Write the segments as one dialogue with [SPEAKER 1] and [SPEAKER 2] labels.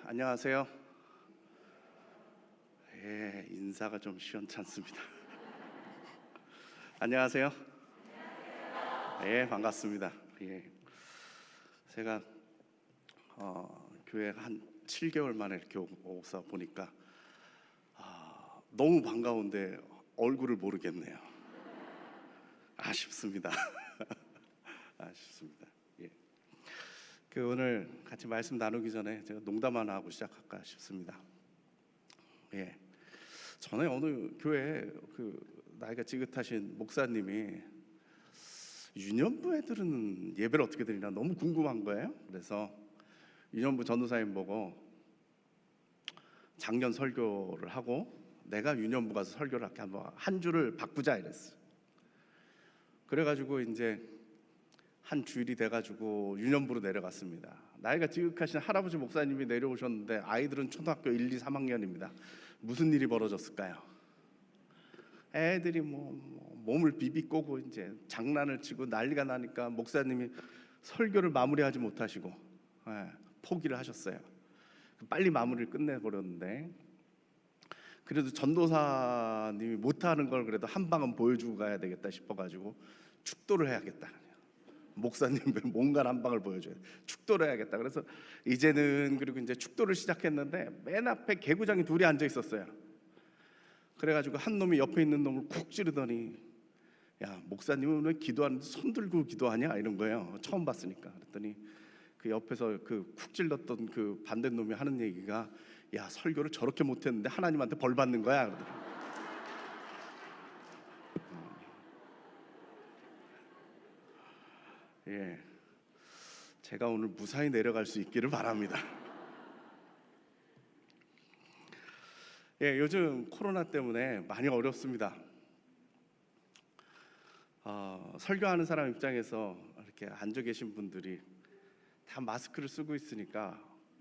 [SPEAKER 1] 안녕하세요. 인사가 좀 시원찮습니다. 안녕하세요. 반갑습니다. 제가 교회 한 7개월 만에 이렇게 오서 보니까 너무 반가운데 얼굴을 모르겠네요. 아쉽습니다. 아쉽습니다. 오늘 같이 말씀 나누기 전에 제가 농담 하나 하고 시작할까 싶습니다. 전에 어느 교회 나이가 지긋하신 목사님이 유년부 애들은 예배를 어떻게 드리나 너무 궁금한 거예요. 그래서 유년부 전도사님 보고 작년 설교를 하고 내가 유년부 가서 설교를 할게, 한번 한 주를 바꾸자 이랬어요. 그래가지고 이제 한 주일이 돼가지고 유년부로 내려갔습니다. 나이가 지극하신 할아버지 목사님이 내려오셨는데 아이들은 초등학교 1, 2, 3학년입니다. 무슨 일이 벌어졌을까요? 애들이 몸을 비비꼬고 이제 장난을 치고 난리가 나니까 목사님이 설교를 마무리하지 못하시고 포기를 하셨어요. 빨리 마무리를 끝내버렸는데, 그래도 전도사님이 못하는 걸 그래도 한 방은 보여주고 가야 되겠다 싶어가지고 축도를 해야겠다. 목사님 뭔가 한 방을 보여줘야 돼. 축도를 해야겠다. 그래서 이제는 그리고 이제 축도를 시작했는데 맨 앞에 개구장이 둘이 앉아 있었어요. 그래가지고 한 놈이 옆에 있는 놈을 쿡 찌르더니, 야, 목사님은 왜 기도하는데 손 들고 기도하냐 이런 거예요. 처음 봤으니까. 그랬더니 그 옆에서 그 쿡 찔렀던 그 반대 놈이 하는 얘기가, 야, 설교를 저렇게 못했는데 하나님한테 벌 받는 거야 그러더라고요. 제가 오늘 무사히 내려갈 수 있기를 바랍니다. 요즘 코로나 때문에 많이 어렵습니다. 설교하는 사람 입장에서 이렇게 앉아 계신 분들이 다 마스크를 쓰고 있으니까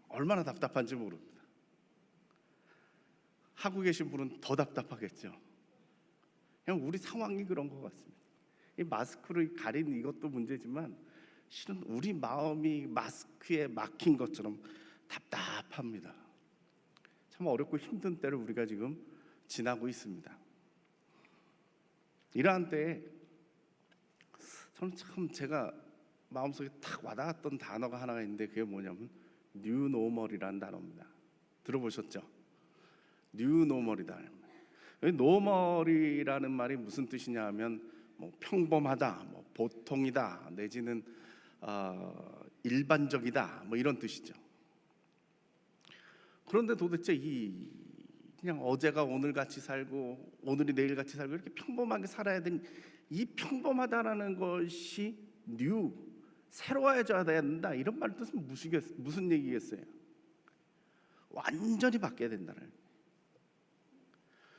[SPEAKER 1] 얼마나 답답한지 모릅니다. 하고 계신 분은 더 답답하겠죠. 그냥 우리 상황이 그런 것 같습니다. 이 마스크를 가린 이것도 문제지만 실은 우리 마음이 마스크에 막힌 것처럼 답답합니다. 참 어렵고 힘든 때를 우리가 지금 지나고 있습니다. 이러한 때에 저는 참 제가 마음속에 탁 와닿았던 단어가 하나가 있는데, 그게 뭐냐면 뉴노멀이라는 단어입니다. 들어보셨죠? 뉴노멀이다. 노멀이라는 말이 무슨 뜻이냐 하면 평범하다, 보통이다, 내지는 일반적이다, 이런 뜻이죠. 그런데 도대체 그냥 어제가 오늘같이 살고 오늘이 내일같이 살고 이렇게 평범하게 살아야 되는 이 평범하다라는 것이 새로워져야 된다, 이런 말 뜻은 무슨 얘기겠어요? 완전히 바뀌어야 된다는,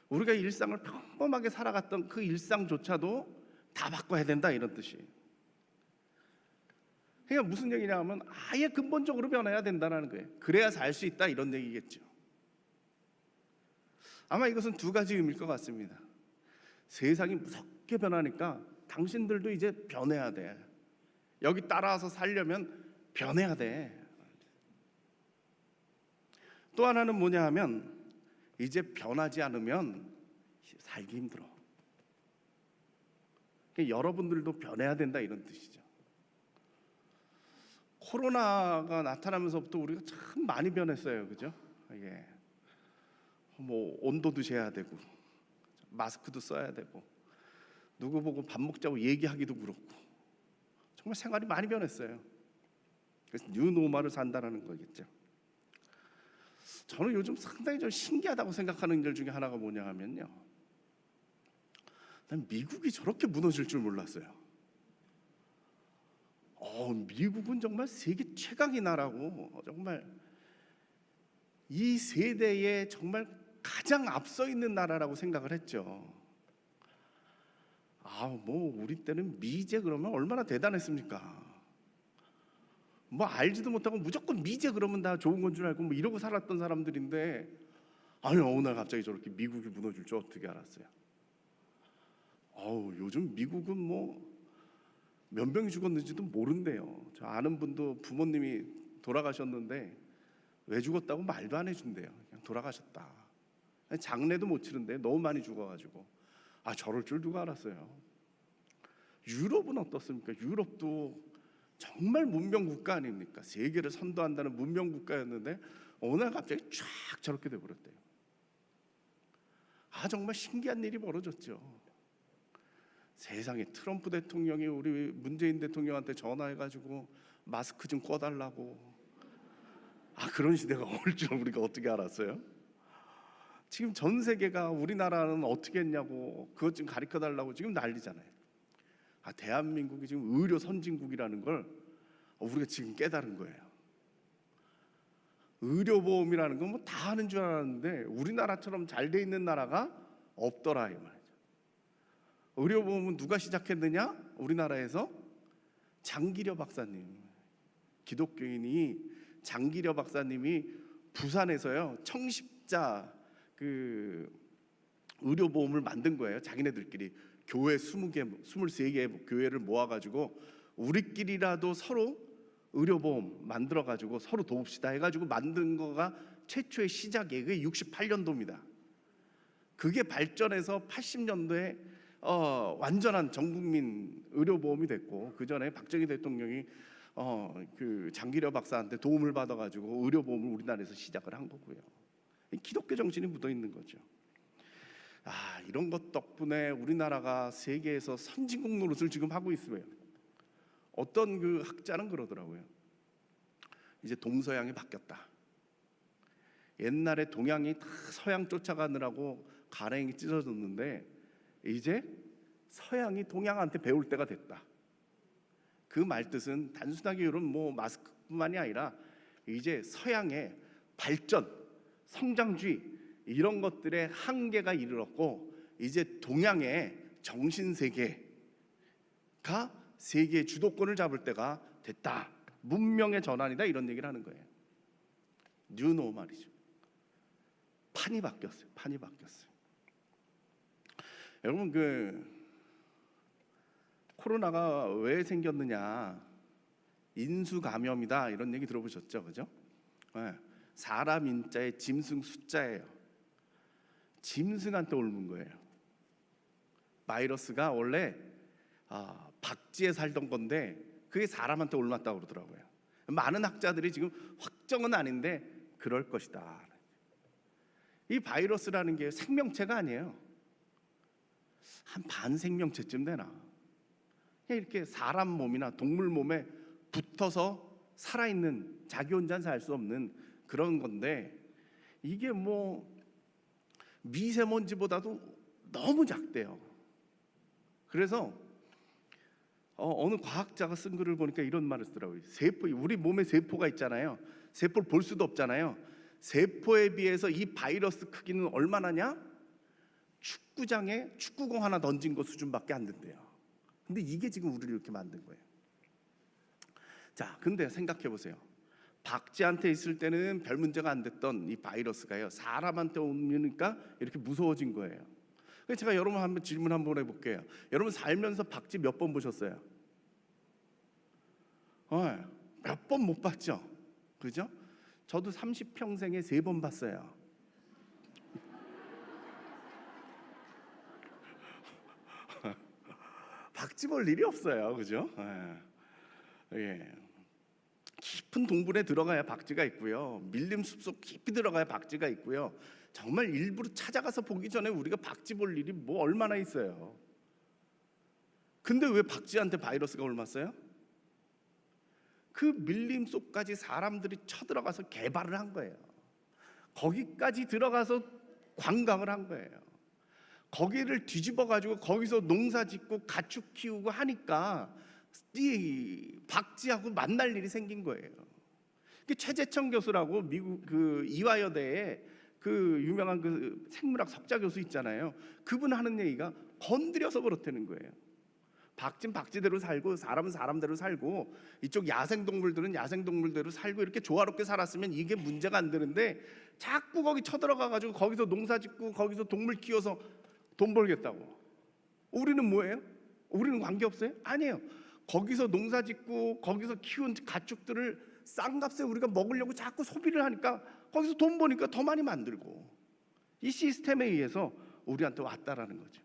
[SPEAKER 1] 우리가 일상을 평범하게 살아갔던 그 일상조차도 다 바꿔야 된다, 이런 뜻이에요. 그러니까 무슨 얘기냐 하면 아예 근본적으로 변해야 된다는 거예요. 그래야 살 수 있다, 이런 얘기겠죠. 아마 이것은 두 가지 의미일 것 같습니다. 세상이 무섭게 변하니까 당신들도 이제 변해야 돼. 여기 따라와서 살려면 변해야 돼. 또 하나는 뭐냐 하면 이제 변하지 않으면 살기 힘들어. 그러니까 여러분들도 변해야 된다, 이런 뜻이죠. 코로나가 나타나면서부터 우리가 참 많이 변했어요, 그죠? 온도도 재야 되고 마스크도 써야 되고 누구 보고 밥 먹자고 얘기하기도 그렇고 정말 생활이 많이 변했어요. 그래서 뉴노멀을 산다라는 거겠죠. 저는 요즘 상당히 좀 신기하다고 생각하는 일 중에 하나가 뭐냐 하면요, 난 미국이 저렇게 무너질 줄 몰랐어요. 미국은 정말 세계 최강의 나라고, 정말 이 세대에 정말 가장 앞서 있는 나라라고 생각을 했죠. 우리 때는 미제 그러면 얼마나 대단했습니까? 알지도 못하고 무조건 미제 그러면 다 좋은 건 줄 알고 이러고 살았던 사람들인데, 어느 날 갑자기 저렇게 미국이 무너질 줄 어떻게 알았어요? 요즘 미국은 뭐 몇 명이 죽었는지도 모른대요. 저 아는 분도 부모님이 돌아가셨는데 왜 죽었다고 말도 안 해준대요. 그냥 돌아가셨다. 장례도 못 치른대. 너무 많이 죽어가지고. 저럴 줄 누가 알았어요. 유럽은 어떻습니까? 유럽도 정말 문명 국가 아닙니까? 세계를 선도한다는 문명 국가였는데 어느 날 갑자기 쫙 저렇게 돼버렸대요. 정말 신기한 일이 벌어졌죠. 세상에 트럼프 대통령이 우리 문재인 대통령한테 전화해가지고 마스크 좀 꺼달라고. 그런 시대가 올 줄 우리가 어떻게 알았어요? 지금 전 세계가 우리나라는 어떻게 했냐고 그것 좀 가르쳐달라고 지금 난리잖아요. 대한민국이 지금 의료 선진국이라는 걸 우리가 지금 깨달은 거예요. 의료보험이라는 건 뭐 다 하는 줄 알았는데 우리나라처럼 잘 돼 있는 나라가 없더라 이 말이죠. 의료보험은 누가 시작했느냐? 우리나라에서 장기려 박사님, 기독교인이 장기려 박사님이 부산에서요 청십자 그 의료보험을 만든 거예요. 자기네들끼리 교회 20개, 23개 교회를 모아가지고 우리끼리라도 서로 의료보험 만들어가지고 서로 도웁시다 해가지고 만든 거가 최초의 시작이에요. 그게 68년도입니다. 그게 발전해서 80년도에 완전한 전국민 의료보험이 됐고 그 전에 박정희 대통령이 그 장기려 박사한테 도움을 받아가지고 의료보험을 우리나라에서 시작을 한 거고요. 기독교 정신이 묻어 있는 거죠. 이런 것 덕분에 우리나라가 세계에서 선진국 노릇을 지금 하고 있어요. 어떤 그 학자는 그러더라고요. 이제 동서양이 바뀌었다. 옛날에 동양이 다 서양 쫓아가느라고 가랭이 찢어졌는데 이제 서양이 동양한테 배울 때가 됐다. 그 말뜻은 단순하게 이런 뭐 마스크뿐만이 아니라 이제 서양의 발전, 성장주의 이런 것들의 한계가 이르렀고 이제 동양의 정신세계가 세계의 주도권을 잡을 때가 됐다. 문명의 전환이다 이런 얘기를 하는 거예요. 뉴노 말이죠. 판이 바뀌었어요. 판이 바뀌었어요. 여러분 코로나가 왜 생겼느냐? 인수 감염이다 이런 얘기 들어보셨죠, 그죠? 사람 인자에 짐승 숫자예요. 짐승한테 옮은 거예요. 바이러스가 원래 박쥐에 살던 건데 그게 사람한테 옮았다고 그러더라고요. 많은 학자들이 지금 확정은 아닌데 그럴 것이다. 이 바이러스라는 게 생명체가 아니에요. 한 반생명체쯤 되나. 이렇게 사람 몸이나 동물 몸에 붙어서 살아있는 자기 혼자 살 수 없는 그런 건데 이게 뭐 미세먼지보다도 너무 작대요. 그래서 어느 과학자가 쓴 글을 보니까 이런 말을 쓰더라고요. 세포, 우리 몸에 세포가 있잖아요. 세포를 볼 수도 없잖아요. 세포에 비해서 이 바이러스 크기는 얼마나냐? 축구장에 축구공 하나 던진 거 수준밖에 안 된대요. 근데 이게 지금 우리를 이렇게 만든 거예요. 자, 근데 생각해 보세요. 박쥐한테 있을 때는 별 문제가 안 됐던 이 바이러스가요, 사람한테 오니까 이렇게 무서워진 거예요. 그래서 제가 여러분 한번 질문 한번 해볼게요. 여러분 살면서 박쥐 몇 번 보셨어요? 몇 번 못 봤죠? 그죠? 저도 30평생에 3번 봤어요. 박쥐 볼 일이 없어요, 그죠? 예. 깊은 동굴에 들어가야 박쥐가 있고요. 밀림 숲속 깊이 들어가야 박쥐가 있고요. 정말 일부러 찾아가서 보기 전에 우리가 박쥐 볼 일이 뭐 얼마나 있어요. 근데 왜 박쥐한테 바이러스가 옮았어요? 그 밀림 속까지 사람들이 쳐들어가서 개발을 한 거예요. 거기까지 들어가서 관광을 한 거예요. 거기를 뒤집어 가지고 거기서 농사 짓고 가축 키우고 하니까 이 박쥐하고 만날 일이 생긴 거예요. 최재천 교수라고 미국 그 이화여대에 그 유명한 그 생물학 석좌 교수 있잖아요. 그분 하는 얘기가 건드려서 그렇다는 거예요. 박쥐는 박쥐대로 살고 사람은 사람대로 살고 이쪽 야생동물들은 야생동물대로 살고 이렇게 조화롭게 살았으면 이게 문제가 안 되는데 자꾸 거기 쳐들어가 가지고 거기서 농사 짓고 거기서 동물 키워서 돈 벌겠다고. 우리는 뭐예요? 우리는 관계없어요? 아니에요. 거기서 농사 짓고 거기서 키운 가축들을 싼 값에 우리가 먹으려고 자꾸 소비를 하니까 거기서 돈 버니까 더 많이 만들고, 이 시스템에 의해서 우리한테 왔다라는 거죠.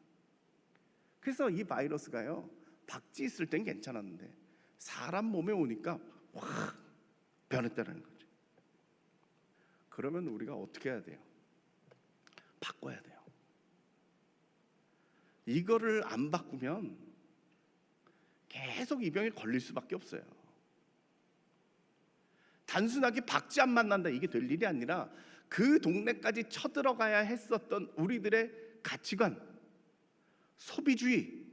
[SPEAKER 1] 그래서 이 바이러스가요, 박쥐 있을 땐 괜찮았는데 사람 몸에 오니까 확 변했다는 거죠. 그러면 우리가 어떻게 해야 돼요? 바꿔야 돼요. 이거를 안 바꾸면 계속 이 병에 걸릴 수밖에 없어요. 단순하게 박쥐 안 만난다, 이게 될 일이 아니라 그 동네까지 쳐들어가야 했었던 우리들의 가치관, 소비주의,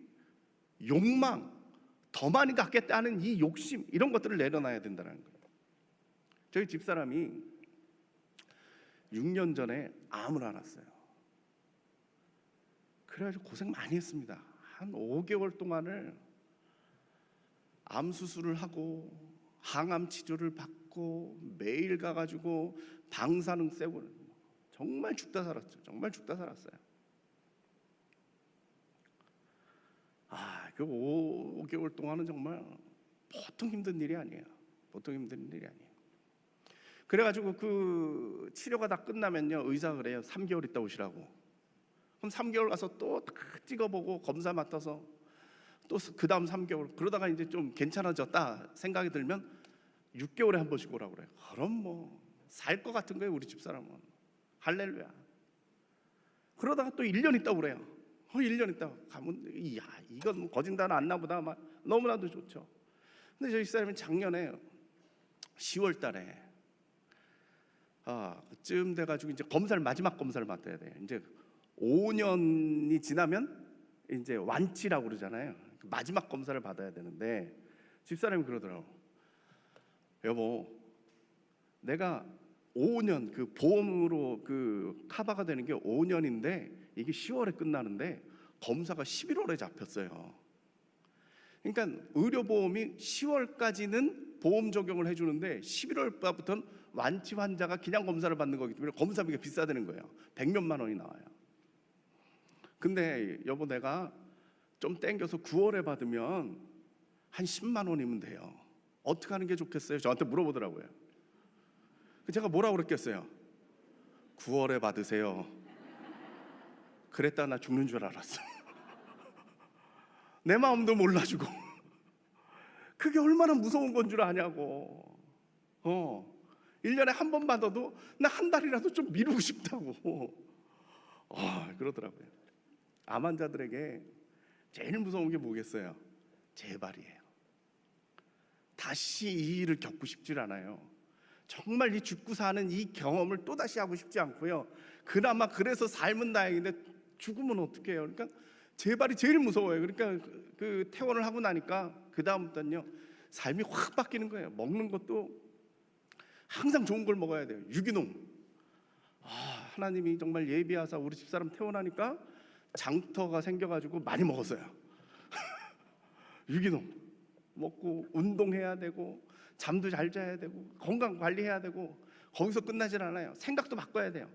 [SPEAKER 1] 욕망, 더 많이 갖겠다는 이 욕심, 이런 것들을 내려놔야 된다는 거예요. 저희 집사람이 6년 전에 암을 앓았어요. 그래가지고 고생 많이 했습니다. 한 5개월 동안을 암 수술을 하고 항암 치료를 받고 매일 가가지고 방사능 쐬고 정말 죽다 살았죠. 정말 죽다 살았어요. 그 5개월 동안은 정말 보통 힘든 일이 아니에요. 보통 힘든 일이 아니에요. 그래가지고 그 치료가 다 끝나면요, 의사가 그래요. 3개월 있다 오시라고. 그럼 3개월 가서 또 찍어보고 검사 맡아서 또 그 다음 3개월, 그러다가 이제 좀 괜찮아졌다 생각이 들면 6개월에 한 번씩 오라고 그래요. 그럼 뭐 살 것 같은 거예요, 우리 집사람은. 할렐루야. 그러다가 또 1년 있다 그래요. 1년 있다 가면, 이야, 이건 거진다는 안 나보다 막 너무나도 좋죠. 근데 저희 집사람이 작년에 10월 달에 그쯤 돼가지고 이제 검사를, 마지막 검사를 맡아야 돼요. 이제 5년이 지나면 이제 완치라고 그러잖아요. 마지막 검사를 받아야 되는데 집사람이 그러더라고. 여보, 내가 5년 그 보험으로 그 카바가 되는 게 5년인데 이게 10월에 끝나는데 검사가 11월에 잡혔어요. 그러니까 의료보험이 10월까지는 보험 적용을 해주는데 11월부터는 완치 환자가 그냥 검사를 받는 거기 때문에 검사비가 비싸다는 거예요. 100몇만 원이 나와요. 근데 여보, 내가 좀 땡겨서 9월에 받으면 한 10만 원이면 돼요. 어떻게 하는 게 좋겠어요? 저한테 물어보더라고요. 제가 뭐라고 그랬겠어요? 9월에 받으세요. 그랬다 나 죽는 줄 알았어. 내 마음도 몰라주고. 그게 얼마나 무서운 건 줄 아냐고. 1년에 한 번 받아도 나 한 달이라도 좀 미루고 싶다고. 그러더라고요. 암 환자들에게 제일 무서운 게 뭐겠어요? 재발이에요. 다시 이 일을 겪고 싶질 않아요. 정말 이 죽고 사는 이 경험을 또다시 하고 싶지 않고요. 그나마 그래서 삶은 다행인데 죽으면 어떡해요? 그러니까 재발이 제일 무서워요. 그러니까 그 퇴원을 하고 나니까 그 다음부터는요, 삶이 확 바뀌는 거예요. 먹는 것도 항상 좋은 걸 먹어야 돼요. 유기농. 하나님이 정말 예비하사 우리 집사람 퇴원하니까 장터가 생겨가지고 많이 먹었어요. 유기농 먹고 운동해야 되고 잠도 잘 자야 되고 건강 관리해야 되고, 거기서 끝나질 않아요. 생각도 바꿔야 돼요.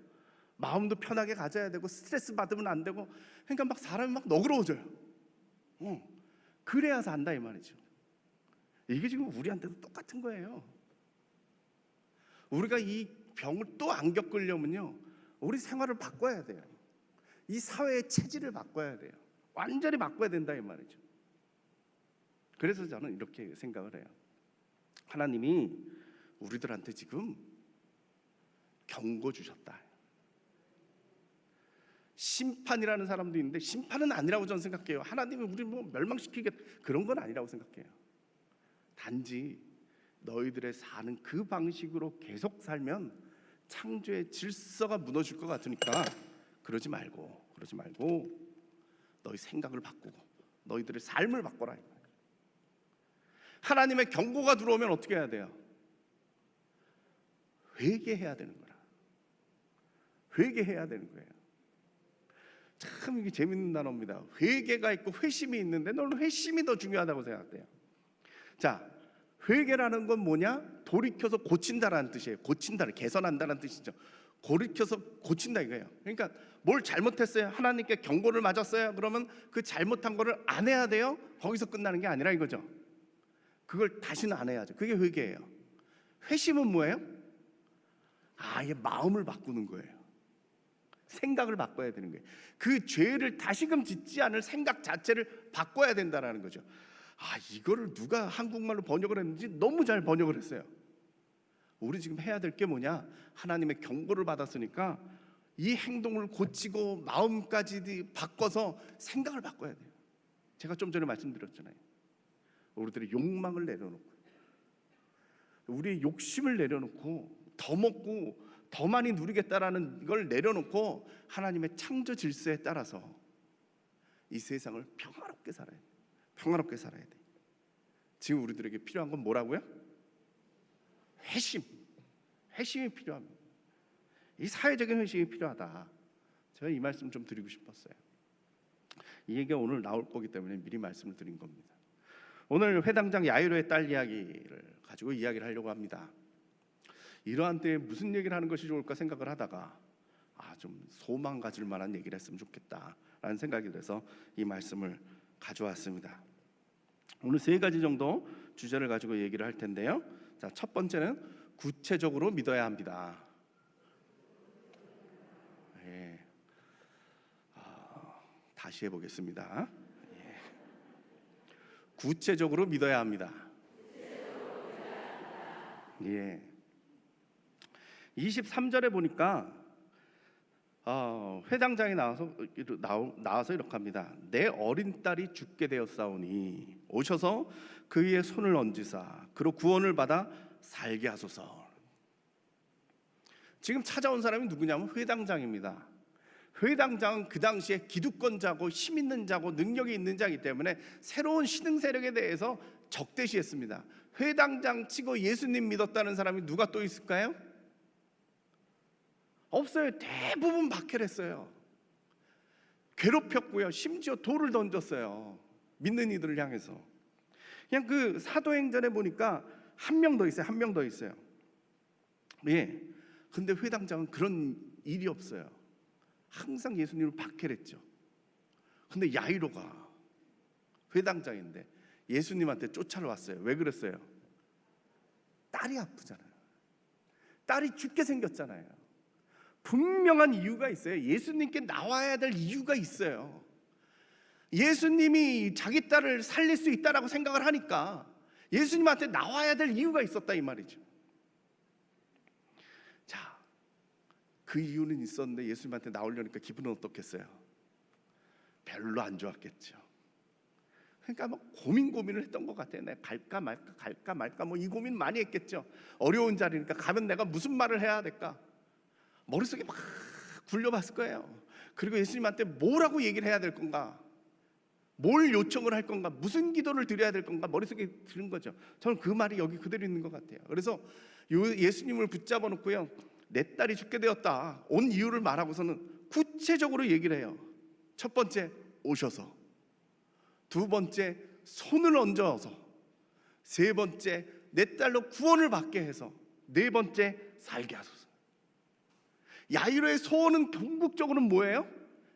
[SPEAKER 1] 마음도 편하게 가져야 되고 스트레스 받으면 안 되고. 그러니까 막 사람이 막 너그러워져요. 그래야 산다 이 말이죠. 이게 지금 우리한테도 똑같은 거예요. 우리가 이 병을 또 안 겪으려면요, 우리 생활을 바꿔야 돼요. 이 사회의 체질을 바꿔야 돼요. 완전히 바꿔야 된다 이 말이죠. 그래서 저는 이렇게 생각을 해요. 하나님이 우리들한테 지금 경고 주셨다. 심판이라는 사람도 있는데 심판은 아니라고 저는 생각해요. 하나님이 우리를 뭐 멸망시키겠다, 그런 건 아니라고 생각해요. 단지 너희들의 사는 그 방식으로 계속 살면 창조의 질서가 무너질 것 같으니까 그러지 말고 너희 생각을 바꾸고 너희들의 삶을 바꿔라. 하나님의 경고가 들어오면 어떻게 해야 돼요? 회개해야 되는 거라. 회개해야 되는 거예요. 참 이게 재밌는 단어입니다. 회개가 있고 회심이 있는데 너는 회심이 더 중요하다고 생각돼요. 자, 회개라는 건 뭐냐? 돌이켜서 고친다라는 뜻이에요. 고친다, 개선한다는 뜻이죠. 돌이켜서 고친다 이거예요. 그러니까 뭘 잘못했어요? 하나님께 경고를 맞았어요? 그러면 그 잘못한 거를 안 해야 돼요? 거기서 끝나는 게 아니라 이거죠. 그걸 다시는 안 해야죠. 그게 회개예요. 회심은 뭐예요? 아예 마음을 바꾸는 거예요. 생각을 바꿔야 되는 거예요. 그 죄를 다시금 짓지 않을 생각 자체를 바꿔야 된다는 거죠. 이거를 누가 한국말로 번역을 했는지 너무 잘 번역을 했어요. 우리 지금 해야 될 게 뭐냐? 하나님의 경고를 받았으니까 이 행동을 고치고 마음까지 바꿔서 생각을 바꿔야 돼요. 제가 좀 전에 말씀드렸잖아요. 우리들의 욕망을 내려놓고, 우리의 욕심을 내려놓고, 더 먹고 더 많이 누리겠다라는 걸 내려놓고 하나님의 창조 질서에 따라서 이 세상을 평화롭게 살아야 돼요. 평화롭게 살아야 돼요. 지금 우리들에게 필요한 건 뭐라고요? 회심이 필요합니다. 이 사회적인 회심이 필요하다. 제가 이 말씀 좀 드리고 싶었어요. 이 얘기가 오늘 나올 거기 때문에 미리 말씀을 드린 겁니다. 오늘 회당장 야이로의 딸 이야기를 가지고 이야기를 하려고 합니다. 이러한 때에 무슨 얘기를 하는 것이 좋을까 생각을 하다가 좀 소망 가질 만한 얘기를 했으면 좋겠다라는 생각이 들어서 이 말씀을 가져왔습니다. 오늘 세 가지 정도 주제를 가지고 얘기를 할 텐데요. 자, 첫 번째는 구체적으로 믿어야 합니다. 다시 해보겠습니다. 구체적으로 믿어야 합니다. 23절에 보니까 회당장이 나와서 이렇게 합니다. 내 어린 딸이 죽게 되었사오니 오셔서 그의 손을 얹으사 그로 구원을 받아 살게 하소서. 지금 찾아온 사람이 누구냐면 회당장입니다. 회당장은 그 당시에 기득권자고 힘 있는 자고 능력이 있는 자이기 때문에 새로운 신흥 세력에 대해서 적대시했습니다. 회당장 치고 예수님 믿었다는 사람이 누가 또 있을까요? 없어요. 대부분 박해했어요. 괴롭혔고요. 심지어 돌을 던졌어요. 믿는 이들을 향해서. 그냥 그 사도행전에 보니까 한 명 더 있어요. 한 명 더 있어요. 근데 회당장은 그런 일이 없어요. 항상 예수님을 박해했죠. 근데 야이로가 회당장인데 예수님한테 쫓아왔어요. 왜 그랬어요? 딸이 아프잖아요. 딸이 죽게 생겼잖아요. 분명한 이유가 있어요. 예수님께 나와야 될 이유가 있어요. 예수님이 자기 딸을 살릴 수 있다라고 생각을 하니까 예수님한테 나와야 될 이유가 있었다 이 말이죠. 자, 그 이유는 있었는데 예수님한테 나오려니까 기분은 어떻겠어요? 별로 안 좋았겠죠. 그러니까 고민을 했던 것 같아요. 내가 갈까 말까 이 고민 많이 했겠죠. 어려운 자리니까 가면 내가 무슨 말을 해야 될까? 머릿속에 막 굴려봤을 거예요. 그리고 예수님한테 뭐라고 얘기를 해야 될 건가? 뭘 요청을 할 건가? 무슨 기도를 드려야 될 건가? 머릿속에 드는 거죠. 저는 그 말이 여기 그대로 있는 것 같아요. 그래서 예수님을 붙잡아 놓고요, 내 딸이 죽게 되었다 온 이유를 말하고서는 구체적으로 얘기를 해요. 첫 번째, 오셔서. 두 번째, 손을 얹어서. 세 번째, 내 딸로 구원을 받게 해서. 네 번째, 살게 하소서. 야이로의 소원은 궁극적으로는 뭐예요?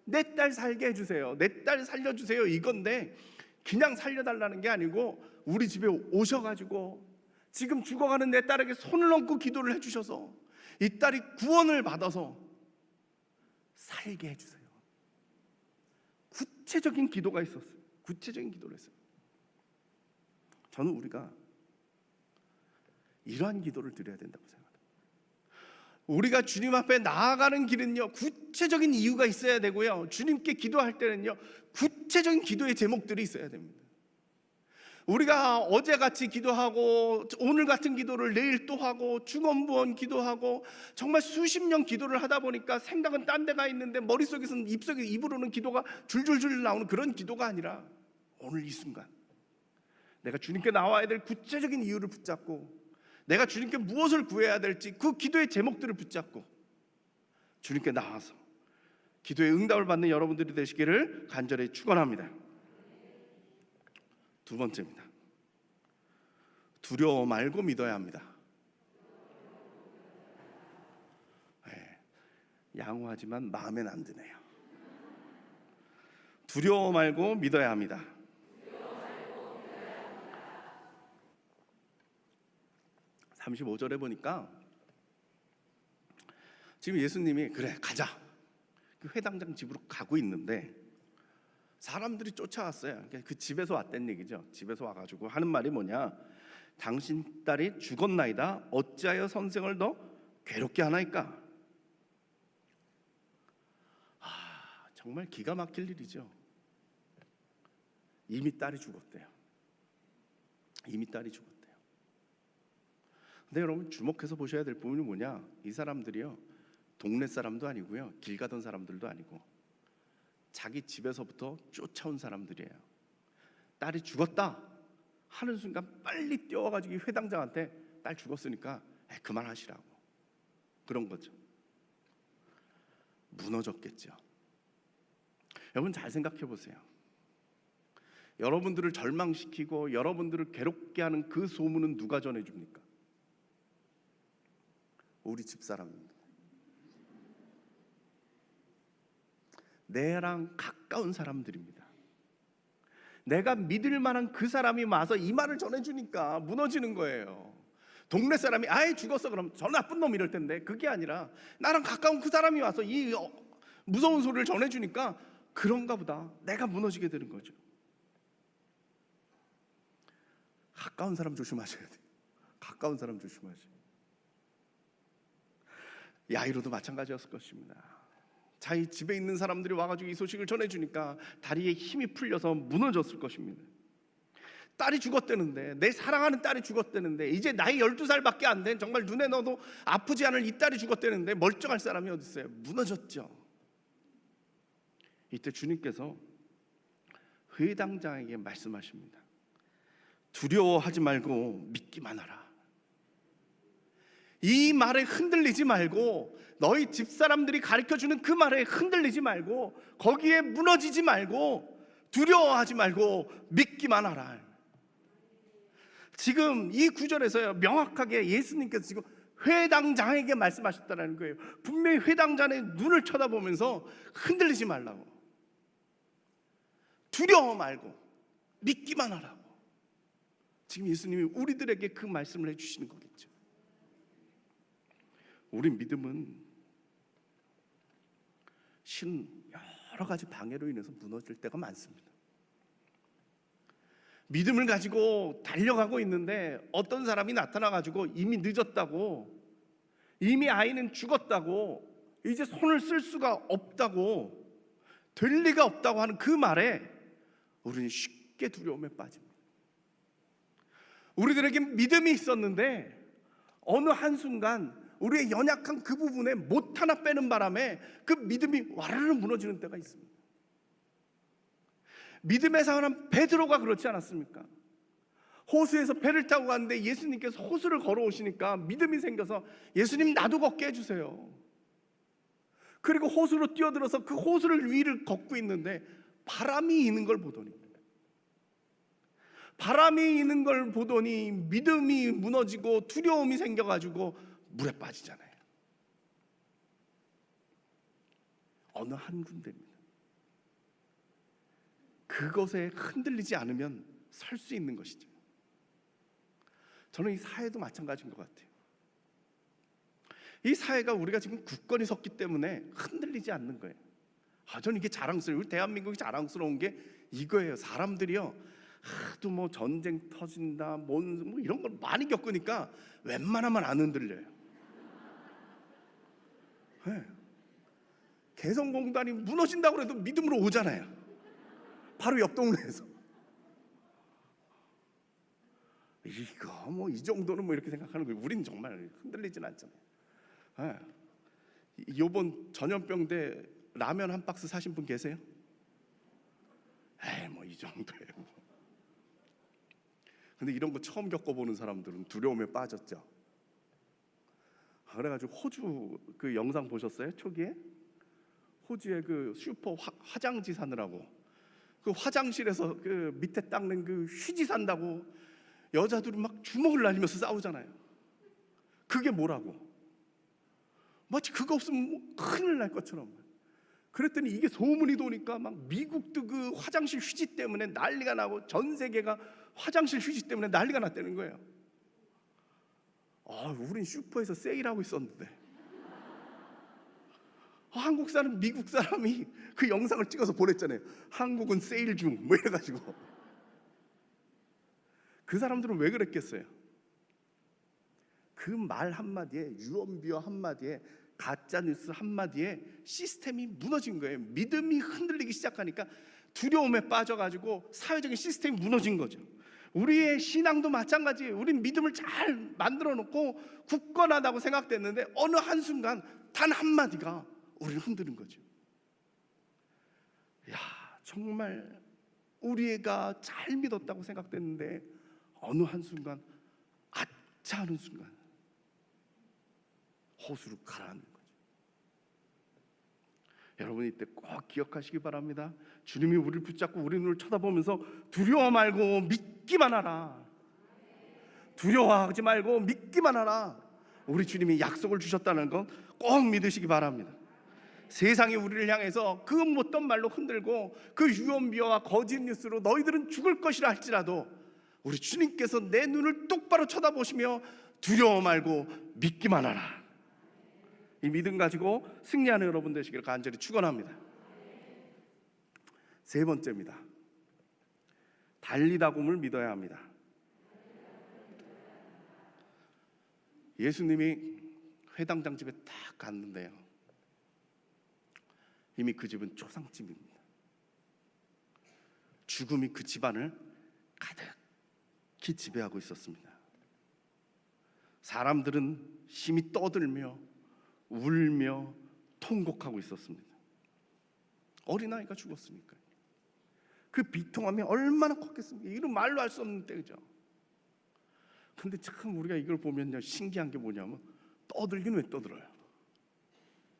[SPEAKER 1] 내 딸 살게 해주세요. 내 딸 살려주세요. 이건데 그냥 살려달라는 게 아니고 우리 집에 오셔가지고 지금 죽어가는 내 딸에게 손을 얹고 기도를 해주셔서 이 딸이 구원을 받아서 살게 해주세요. 구체적인 기도가 있었어요. 구체적인 기도를 했어요. 저는 우리가 이러한 기도를 드려야 된다고 생각합니다. 우리가 주님 앞에 나아가는 길은요, 구체적인 이유가 있어야 되고요, 주님께 기도할 때는요, 구체적인 기도의 제목들이 있어야 됩니다. 우리가 어제같이 기도하고 오늘 같은 기도를 내일 또 하고 중언부언 기도하고 정말 수십 년 기도를 하다 보니까 생각은 딴 데가 있는데 머릿속에서는 입으로는 기도가 줄줄줄 나오는 그런 기도가 아니라 오늘 이 순간 내가 주님께 나와야 될 구체적인 이유를 붙잡고 내가 주님께 무엇을 구해야 될지 그 기도의 제목들을 붙잡고 주님께 나와서 기도의 응답을 받는 여러분들이 되시기를 간절히 축원합니다. 두 번째입니다. 두려워 말고 믿어야 합니다. 양호하지만 마음엔 안 드네요. 두려워 말고 믿어야 합니다. 35절에 보니까 지금 예수님이 그래 가자, 그 회당장 집으로 가고 있는데 사람들이 쫓아왔어요. 그 집에서 왔다는 얘기죠. 집에서 와가지고 하는 말이 뭐냐, 당신 딸이 죽었나이다, 어찌하여 선생을 더 괴롭게 하나이까. 정말 기가 막힐 일이죠. 이미 딸이 죽었대요. 이미 딸이 죽었대요. 근데 여러분 주목해서 보셔야 될 부분이 뭐냐, 이 사람들이요, 동네 사람도 아니고요, 길 가던 사람들도 아니고 자기 집에서부터 쫓아온 사람들이에요. 딸이 죽었다 하는 순간 빨리 뛰어가지고 회당장한테 딸 죽었으니까 그만하시라고, 그런 거죠. 무너졌겠죠. 여러분 잘 생각해 보세요. 여러분들을 절망시키고 여러분들을 괴롭게 하는 그 소문은 누가 전해줍니까? 우리 집사람입니다. 내랑 가까운 사람들입니다. 내가 믿을 만한 그 사람이 와서 이 말을 전해주니까 무너지는 거예요. 동네 사람이 아예 죽었어 그럼 저 나쁜 놈 이럴 텐데, 그게 아니라 나랑 가까운 그 사람이 와서 이 무서운 소리를 전해주니까 그런가 보다, 내가 무너지게 되는 거죠. 가까운 사람 조심하셔야 돼요. 가까운 사람 조심하셔야 돼요. 야이로도 마찬가지였을 것입니다. 자기 집에 있는 사람들이 와가지고 이 소식을 전해주니까 다리에 힘이 풀려서 무너졌을 것입니다. 딸이 죽었다는데, 내 사랑하는 딸이 죽었다는데, 이제 나이 12살밖에 안 된 정말 눈에 넣어도 아프지 않을 이 딸이 죽었다는데 멀쩡할 사람이 어디 있어요? 무너졌죠. 이때 주님께서 회당장에게 말씀하십니다. 두려워하지 말고 믿기만 하라. 이 말에 흔들리지 말고, 너희 집사람들이 가르쳐주는 그 말에 흔들리지 말고, 거기에 무너지지 말고, 두려워하지 말고 믿기만 하라. 지금 이 구절에서요, 명확하게 예수님께서 지금 회당장에게 말씀하셨다는 거예요. 분명히 회당장의 눈을 쳐다보면서 흔들리지 말라고, 두려워 말고 믿기만 하라고. 지금 예수님이 우리들에게 그 말씀을 해주시는 거겠죠. 우리 믿음은 여러 가지 방해로 인해서 무너질 때가 많습니다. 믿음을 가지고 달려가고 있는데 어떤 사람이 나타나가지고 이미 늦었다고, 이미 아이는 죽었다고, 이제 손을 쓸 수가 없다고, 될 리가 없다고 하는 그 말에 우리는 쉽게 두려움에 빠집니다. 우리들에게 믿음이 있었는데 어느 한순간 우리의 연약한 그 부분에 못 하나 빼는 바람에 그 믿음이 와르르 무너지는 때가 있습니다. 믿음의 사람 베드로가 그렇지 않았습니까? 호수에서 배를 타고 갔는데 예수님께서 호수를 걸어오시니까 믿음이 생겨서 예수님 나도 걷게 해주세요. 그리고 호수로 뛰어들어서 그 호수를 위를 걷고 있는데 바람이 있는 걸 보더니, 믿음이 무너지고 두려움이 생겨가지고 물에 빠지잖아요. 어느 한 군데입니다. 그것에 흔들리지 않으면 설 수 있는 것이죠. 저는 이 사회도 마찬가지인 것 같아요. 이 사회가 우리가 지금 굳건히 섰기 때문에 흔들리지 않는 거예요. 저는 이게 자랑스러워요. 우리 대한민국이 자랑스러운 게 이거예요. 사람들이요, 하도 뭐 전쟁 터진다, 뭐 이런 걸 많이 겪으니까 웬만하면 안 흔들려요. 네. 개성공단이 무너진다고 해도 믿음으로 오잖아요. 바로 옆 동네에서. 이거 뭐 이 정도는 뭐 이렇게 생각하는 거예요. 우린 정말 흔들리진 않잖아요. 네. 요번 전염병 때 라면 한 박스 사신 분 계세요? 뭐 이 정도예요. 근데 이런 거 처음 겪어보는 사람들은 두려움에 빠졌죠. 그래가지고 호주 그 영상 보셨어요? 초기에 호주의 그 슈퍼 화장지 사느라고 그 화장실에서 그 밑에 닦는 그 휴지 산다고 여자들이 막 주먹을 날리면서 싸우잖아요. 그게 뭐라고? 마치 그거 없으면 뭐 큰일 날 것처럼. 그랬더니 이게 소문이 도니까 막 미국도 그 화장실 휴지 때문에 난리가 나고 전 세계가 화장실 휴지 때문에 난리가 났다는 거예요. 우린 슈퍼에서 세일하고 있었는데 한국 사람, 미국 사람이 그 영상을 찍어서 보냈잖아요. 한국은 세일 중 뭐 이래가지고. 그 사람들은 왜 그랬겠어요? 그 말 한마디에, 유언비어 한마디에, 가짜뉴스 한마디에 시스템이 무너진 거예요. 믿음이 흔들리기 시작하니까 두려움에 빠져가지고 사회적인 시스템이 무너진 거죠. 우리의 신앙도 마찬가지예요. 우린 믿음을 잘 만들어 놓고 굳건하다고 생각됐는데 어느 한순간 단 한마디가 우리를 흔드는 거죠. 정말 우리가 잘 믿었다고 생각됐는데 어느 한순간 아차 하는 순간 호수로 가라앉는 거죠. 여러분 이때 꼭 기억하시기 바랍니다. 주님이 우리를 붙잡고 우리 눈을 쳐다보면서 두려워 말고 믿기만 하라. 두려워하지 말고 믿기만 하라. 우리 주님이 약속을 주셨다는 건 꼭 믿으시기 바랍니다. 세상이 우리를 향해서 그 못된 말로 흔들고 그 유언비어와 거짓 뉴스로 너희들은 죽을 것이라 할지라도 우리 주님께서 내 눈을 똑바로 쳐다보시며 두려워 말고 믿기만 하라. 이 믿음 가지고 승리하는 여러분 되시기를 간절히 축원합니다. 세 번째입니다. 달리다곰을 믿어야 합니다. 예수님이 회당장 집에 딱 갔는데요, 이미 그 집은 초상집입니다. 죽음이 그 집안을 가득히 지배하고 있었습니다. 사람들은 심히 떠들며 울며 통곡하고 있었습니다. 어린아이가 죽었으니까요. 그 비통함이 얼마나 컸겠습니까? 이런 말로 할 수 없는데, 그죠? 근데 참 우리가 이걸 보면요, 신기한 게 뭐냐면 떠들긴 왜 떠들어요?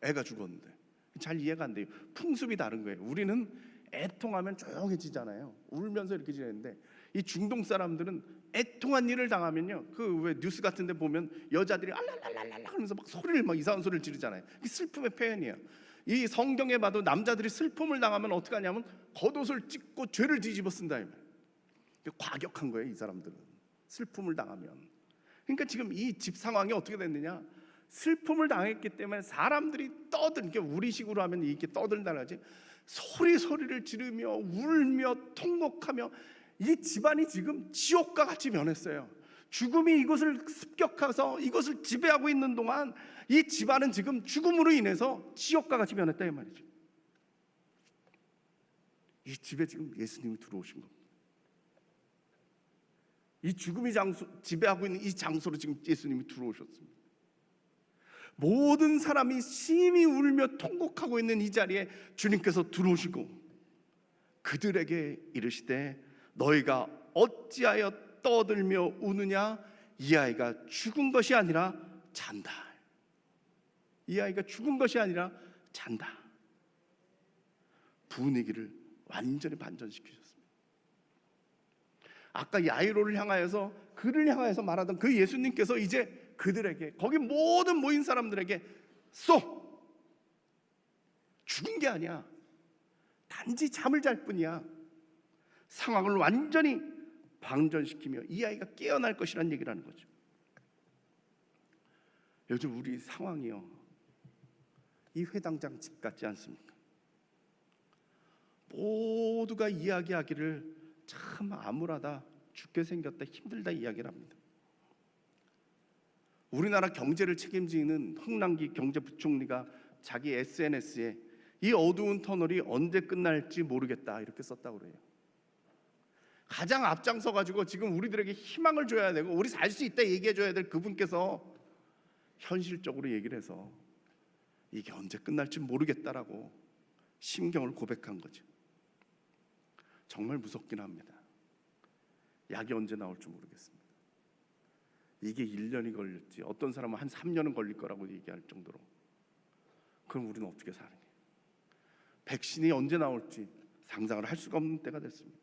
[SPEAKER 1] 애가 죽었는데. 잘 이해가 안 돼요. 풍습이 다른 거예요. 우리는 애통하면 조용해지잖아요. 울면서 이렇게 지내는데 이 중동 사람들은 애통한 일을 당하면요, 그 왜 뉴스 같은 데 보면 여자들이 알랄랄랄랄 하면서 막 소리를, 막 이상한 소리를 지르잖아요. 그게 슬픔의 표현이에요. 이 성경에 봐도 남자들이 슬픔을 당하면 어떻게 하냐면 겉옷을 찢고 죄를 뒤집어 쓴다. 과격한 거예요, 이 사람들은. 슬픔을 당하면. 그러니까 지금 이 집 상황이 어떻게 됐느냐, 슬픔을 당했기 때문에 사람들이 이렇게 우리식으로 하면 이렇게 떠든다는 거지, 소리를 지르며 울며 통곡하며 이 집안이 지금 지옥과 같이 변했어요. 죽음이 이곳을 습격해서 이곳을 지배하고 있는 동안 이 집안은 지금 죽음으로 인해서 지옥과 같이 변했다 이 말이죠. 이 집에 지금 예수님이 들어오신 겁니다. 이 죽음이 지배하고 있는 이 장소로 지금 예수님이 들어오셨습니다. 모든 사람이 심히 울며 통곡하고 있는 이 자리에 주님께서 들어오시고 그들에게 이르시되 너희가 어찌하여 떠들며 우느냐? 이 아이가 죽은 것이 아니라 잔다. 이 아이가 죽은 것이 아니라 잔다. 분위기를 완전히 반전시키셨습니다. 아까 야이로를 향하여서, 그를 향하여서 말하던 그 예수님께서 이제 그들에게, 거기 모든 모인 사람들에게 죽은 게 아니야, 단지 잠을 잘 뿐이야. 상황을 완전히 방전시키며 이 아이가 깨어날 것이라는 얘기를 하는 거죠. 요즘 우리 상황이요, 이 회당장 집 같지 않습니까? 모두가 이야기하기를 참 암울하다, 죽게 생겼다, 힘들다 이야기를 합니다. 우리나라 경제를 책임지는 홍남기 경제부총리가 자기 SNS에 이 어두운 터널이 언제 끝날지 모르겠다 이렇게 썼다고 그래요. 가장 앞장서 가지고 지금 우리들에게 희망을 줘야 되고 우리 살 수 있다 얘기해 줘야 될 그분께서 현실적으로 얘기를 해서 이게 언제 끝날지 모르겠다라고 심경을 고백한 거죠. 정말 무섭긴 합니다. 약이 언제 나올지 모르겠습니다. 이게 1년이 걸렸지 어떤 사람은 한 3년은 걸릴 거라고 얘기할 정도로. 그럼 우리는 어떻게 사느냐? 백신이 언제 나올지 상상을 할 수가 없는 때가 됐습니다.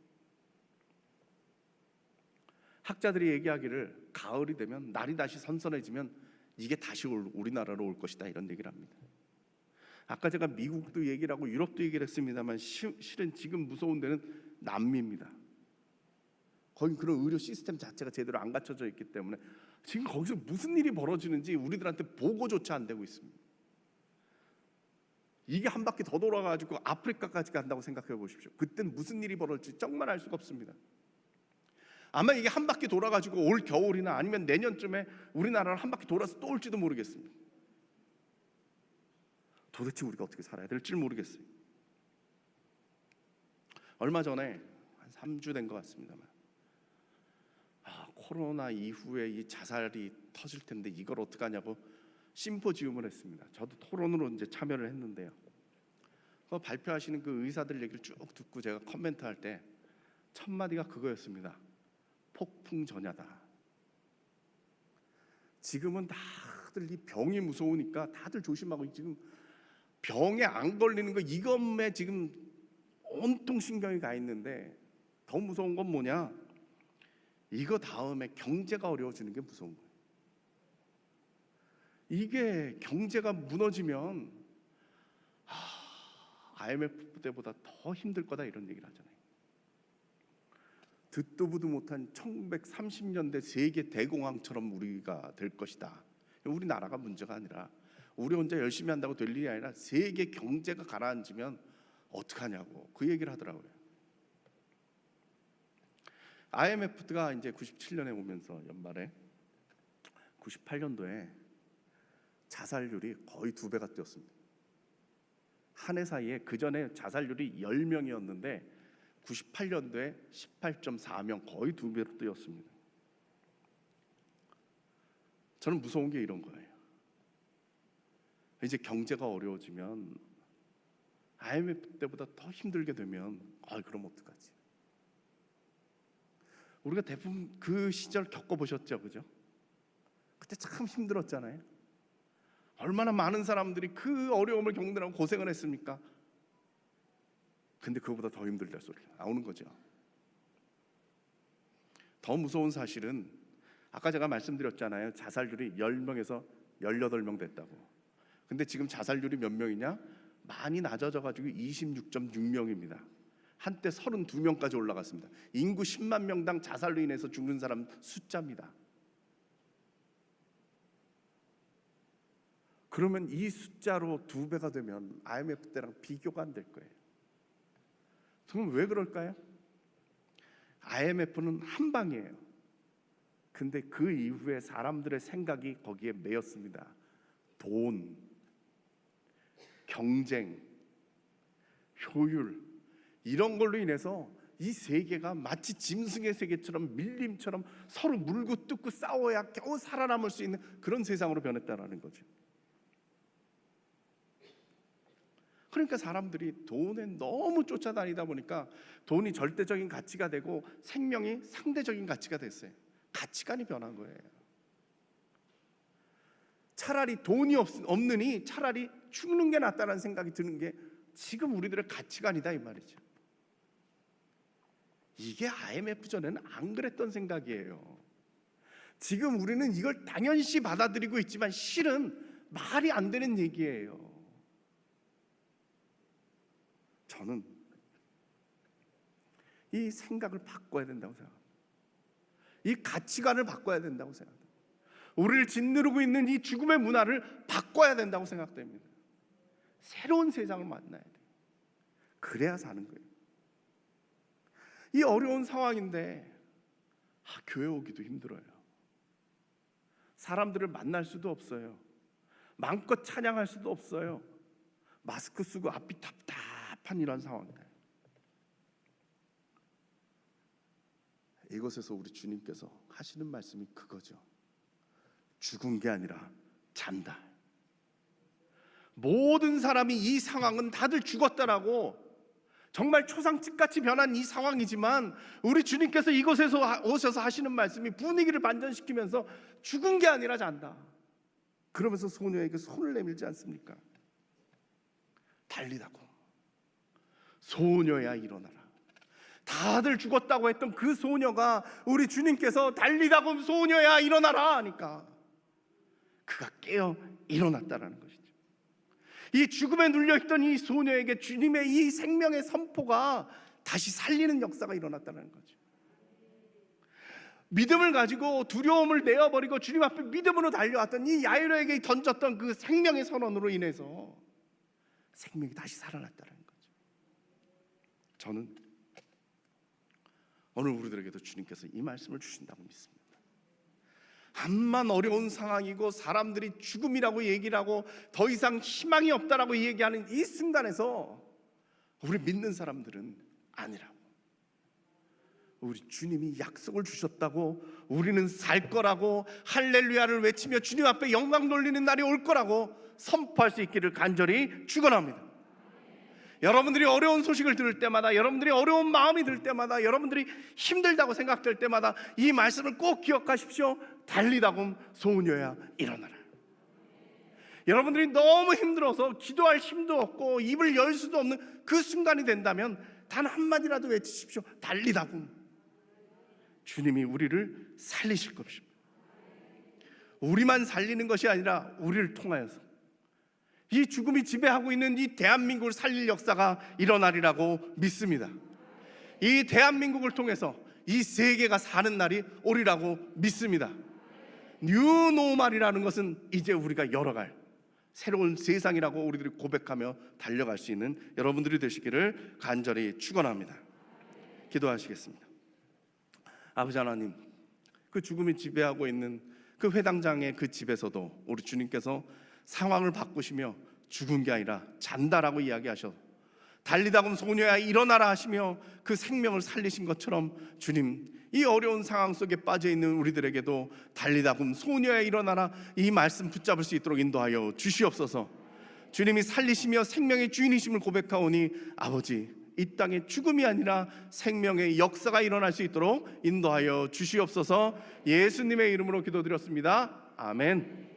[SPEAKER 1] 학자들이 얘기하기를 가을이 되면, 날이 다시 선선해지면 이게 다시 우리나라로 올 것이다, 이런 얘기를 합니다. 아까 제가 미국도 얘기를 하고 유럽도 얘기를 했습니다만 실은 지금 무서운 데는 남미입니다. 거기 그런 의료 시스템 자체가 제대로 안 갖춰져 있기 때문에 지금 거기서 무슨 일이 벌어지는지 우리들한테 보고조차 안 되고 있습니다. 이게 한 바퀴 더 돌아가지고 아프리카까지 간다고 생각해 보십시오. 그땐 무슨 일이 벌어질지 정말 알 수가 없습니다. 아마 이게 한 바퀴 돌아가지고 올 겨울이나 아니면 내년쯤에 우리나라를 한 바퀴 돌아서 또 올지도 모르겠습니다. 도대체 우리가 어떻게 살아야 될지 모르겠어요. 얼마 전에 한 3주 된 것 같습니다만, 코로나 이후에 이 자살이 터질 텐데 이걸 어떡하냐고 심포지움을 했습니다. 저도 토론으로 이제 참여를 했는데요. 발표하시는 그 의사들 얘기를 쭉 듣고 제가 코멘트할 때 첫 마디가 그거였습니다. 폭풍전야다. 지금은 다들 이 병이 무서우니까 다들 조심하고, 지금 병에 안 걸리는 거 이것에 지금 온통 신경이 가 있는데, 더 무서운 건 뭐냐? 이거 다음에 경제가 어려워지는 게 무서운 거예요. 이게 경제가 무너지면 IMF 때보다 더 힘들 거다, 이런 얘기를 하잖아요. 듣도 보도 못한 1930년대 세계 대공황처럼 우리가 될 것이다. 우리나라가 문제가 아니라 우리 혼자 열심히 한다고 될 일이 아니라 세계 경제가 가라앉으면 어떡하냐고 그 얘기를 하더라고요. IMF가 이제 97년에 오면서 연말에 98년도에 자살률이 거의 2배가 뛰었습니다. 한 해 사이에, 그 전에 자살률이 10명이었는데 98년도에 18.4명, 거의 2배로 뛰었습니다. 저는 무서운 게 이런 거예요. 이제 경제가 어려워지면, IMF 때보다 더 힘들게 되면 그럼 어떡하지? 우리가 대부분 그 시절 겪어보셨죠, 그죠? 그때 참 힘들었잖아요. 얼마나 많은 사람들이 그 어려움을 겪느라고 고생을 했습니까? 근데 그거보다 더 힘들다 소리가 나오는 거죠. 더 무서운 사실은 아까 제가 말씀드렸잖아요. 자살률이 10명에서 18명 됐다고. 근데 지금 자살률이 몇 명이냐? 많이 낮아져가지고 26.6명입니다. 한때 32명까지 올라갔습니다. 인구 10만 명당 자살로 인해서 죽는 사람 숫자입니다. 그러면 이 숫자로 2배가 되면 IMF 때랑 비교가 안 될 거예요. 그럼 왜 그럴까요? IMF는 한 방이에요. 근데 그 이후에 사람들의 생각이 거기에 매였습니다. 돈, 경쟁, 효율, 이런 걸로 인해서 이 세계가 마치 짐승의 세계처럼 밀림처럼 서로 물고 뜯고 싸워야 겨우 살아남을 수 있는 그런 세상으로 변했다라는 거죠. 그러니까 사람들이 돈에 너무 쫓아다니다 보니까 돈이 절대적인 가치가 되고 생명이 상대적인 가치가 됐어요. 가치관이 변한 거예요. 차라리 돈이 없느니 차라리 죽는 게 낫다는 생각이 드는 게 지금 우리들의 가치관이다, 이 말이죠. 이게 IMF 전에는 안 그랬던 생각이에요. 지금 우리는 이걸 당연시 받아들이고 있지만 실은 말이 안 되는 얘기예요. 저는 이 생각을 바꿔야 된다고 생각합니다. 이 가치관을 바꿔야 된다고 생각합니다. 우리를 짓누르고 있는 이 죽음의 문화를 바꿔야 된다고 생각됩니다. 새로운 세상을 만나야 돼요. 그래야 사는 거예요. 이 어려운 상황인데 교회 오기도 힘들어요. 사람들을 만날 수도 없어요. 마음껏 찬양할 수도 없어요. 마스크 쓰고 앞이 답답한 이런 상황이에요. 이곳에서 우리 주님께서 하시는 말씀이 그거죠. 죽은 게 아니라 잔다. 모든 사람이 이 상황은 다들 죽었다라고 정말 초상집같이 변한 이 상황이지만 우리 주님께서 이곳에서 오셔서 하시는 말씀이 분위기를 반전시키면서 죽은 게 아니라 잔다. 그러면서 소녀에게 손을 내밀지 않습니까? 달리다고. 소녀야 일어나라. 다들 죽었다고 했던 그 소녀가 우리 주님께서 달리다고 소녀야 일어나라 하니까 그가 깨어 일어났다라는 것이죠. 이 죽음에 눌려있던 이 소녀에게 주님의 이 생명의 선포가 다시 살리는 역사가 일어났다는 거죠. 믿음을 가지고 두려움을 내어버리고 주님 앞에 믿음으로 달려왔던 이 야이로에게 던졌던 그 생명의 선언으로 인해서 생명이 다시 살아났다는 거죠. 저는 오늘 우리들에게도 주님께서 이 말씀을 주신다고 믿습니다. 암만 어려운 상황이고 사람들이 죽음이라고 얘기를 하고 더 이상 희망이 없다라고 얘기하는 이 순간에서 우리 믿는 사람들은 아니라고, 우리 주님이 약속을 주셨다고, 우리는 살 거라고 할렐루야를 외치며 주님 앞에 영광 돌리는 날이 올 거라고 선포할 수 있기를 간절히 축원합니다. 여러분들이 어려운 소식을 들을 때마다, 여러분들이 어려운 마음이 들 때마다, 여러분들이 힘들다고 생각될 때마다 이 말씀을 꼭 기억하십시오. 달리다곰 소녀야 일어나라. 여러분들이 너무 힘들어서 기도할 힘도 없고 입을 열 수도 없는 그 순간이 된다면 단 한마디라도 외치십시오. 달리다곰. 주님이 우리를 살리실 것입니다. 우리만 살리는 것이 아니라 우리를 통하여서 이 죽음이 지배하고 있는 이 대한민국을 살릴 역사가 일어나리라고 믿습니다. 이 대한민국을 통해서 이 세계가 사는 날이 오리라고 믿습니다. 뉴노멀이라는 것은 이제 우리가 열어갈 새로운 세상이라고 우리들이 고백하며 달려갈 수 있는 여러분들이 되시기를 간절히 축원합니다. 기도하시겠습니다. 아버지 하나님, 그 죽음이 지배하고 있는 그 회당장의 그 집에서도 우리 주님께서 상황을 바꾸시며 죽은 게 아니라 잔다라고 이야기하셔 달리다곰 소녀야 일어나라 하시며 그 생명을 살리신 것처럼 주님, 이 어려운 상황 속에 빠져있는 우리들에게도 달리다곰 소녀야 일어나라 이 말씀 붙잡을 수 있도록 인도하여 주시옵소서. 주님이 살리시며 생명의 주인이심을 고백하오니 아버지, 이 땅에 죽음이 아니라 생명의 역사가 일어날 수 있도록 인도하여 주시옵소서. 예수님의 이름으로 기도드렸습니다. 아멘.